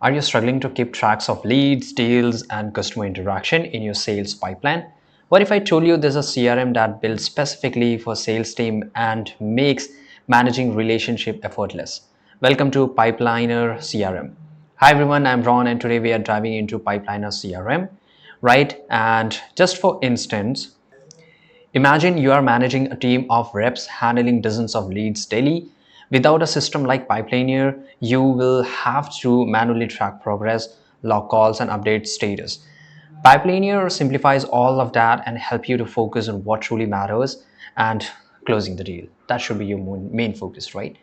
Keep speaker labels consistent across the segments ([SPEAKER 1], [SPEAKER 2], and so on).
[SPEAKER 1] Are you struggling to keep tracks of leads, deals, and customer interaction in your sales pipeline? What if I told you there's a CRM that built specifically for sales team and makes managing relationship effortless? Welcome to Pipeliner CRM. Hi everyone, I'm Ron and today we are diving into Pipeliner CRM, right? And just for instance, imagine you are managing a team of reps handling dozens of leads daily. Without a system like Pipeliner, you will have to manually track progress, log calls, and update status. Pipeliner simplifies all of that and help you to focus on what truly matters and closing the deal. That should be your main focus, right?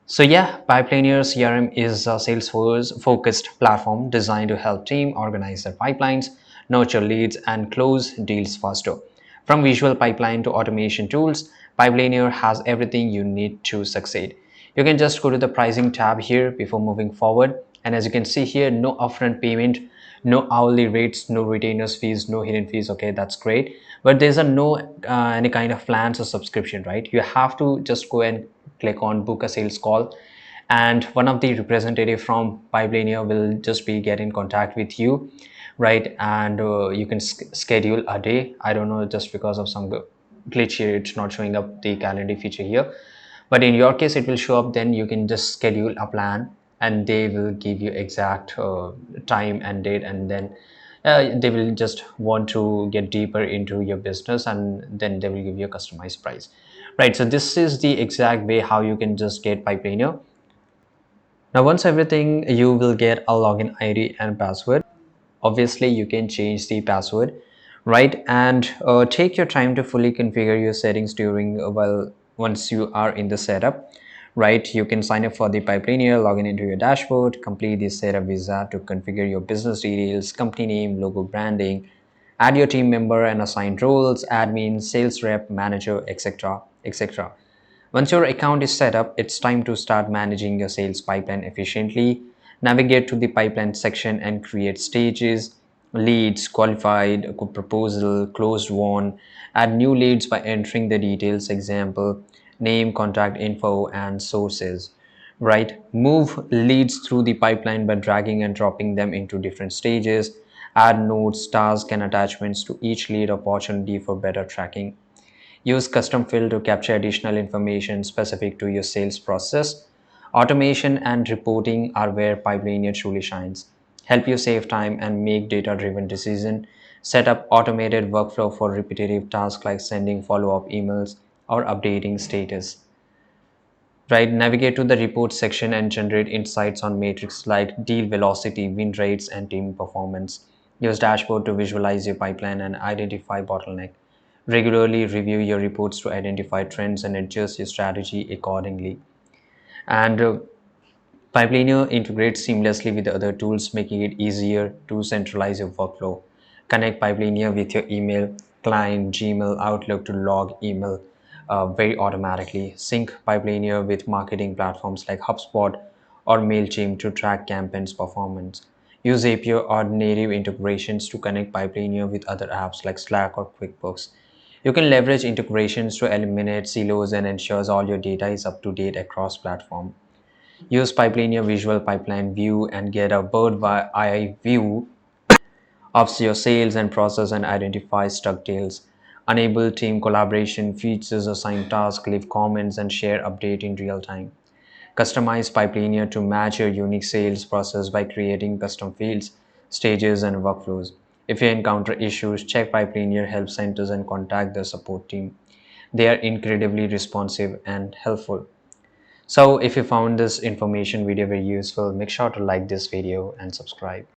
[SPEAKER 1] So yeah, Pipeliner CRM is a Salesforce focused platform designed to help team organize their pipelines, nurture leads, and close deals faster. From visual pipeline to automation tools, Pipeliner has everything you need to succeed. You can just go to the pricing tab here before moving forward. And as you can see here, no upfront payment, no hourly rates, no retainers fees, no hidden fees. Okay, that's great. But there's a no any kind of plans or subscription, right? You have to just go and click on book a sales call, and one of the representative from Pipeliner will just be get in contact with you, right? And you can schedule a day. I don't know, just because of some glitch here, it's not showing up the calendar feature here, but in your case it will show up. Then you can just schedule a plan and they will give you exact time and date, and then they will just want to get deeper into your business, and then they will give you a customized price, right? So this is the exact way how you can just get Pipeliner. Now once everything, you will get a login ID and password. Obviously you can change the password, right? And take your time to fully configure your settings during well, once you are in the setup, right? You can sign up for the Pipeliner, log in into your dashboard, complete the setup visa to configure your business details, company name, logo, branding, add your team member and assign roles, admin, sales rep, manager, etc, etc. Once your account is set up, it's time to start managing your sales pipeline efficiently. Navigate to the pipeline section and create stages: leads, qualified, proposal, closed won. Add new leads by entering the details, example, name, contact info, and sources. Right? Move leads through the pipeline by dragging and dropping them into different stages. Add notes, tasks, and attachments to each lead opportunity for better tracking. Use custom field to capture additional information specific to your sales process. Automation and reporting are where Pipeliner truly shines. Help you save time and make data-driven decisions. Set up automated workflow for repetitive tasks like sending follow-up emails or updating status. Right, navigate to the report section and generate insights on metrics like deal velocity, win rates, and team performance. Use dashboard to visualize your pipeline and identify bottleneck. Regularly review your reports to identify trends and adjust your strategy accordingly. And Pipeliner integrates seamlessly with other tools, making it easier to centralize your workflow. Connect Pipeliner with your email client, Gmail, Outlook to log email very automatically. Sync Pipeliner with marketing platforms like HubSpot or MailChimp to track campaigns performance. Use API or native integrations to connect Pipeliner with other apps like Slack or QuickBooks. You can leverage integrations to eliminate silos and ensures all your data is up to date across platform. Use Pipeliner Visual Pipeline View and get a bird eye view of your sales and process and identify stuck deals. Enable team collaboration features, assign tasks, leave comments, and share update in real time. Customize Pipeliner to match your unique sales process by creating custom fields, stages, and workflows. If you encounter issues, check Pipeliner help centers and contact the support team. They are incredibly responsive and helpful. So if you found this information video very useful, make sure to like this video and subscribe.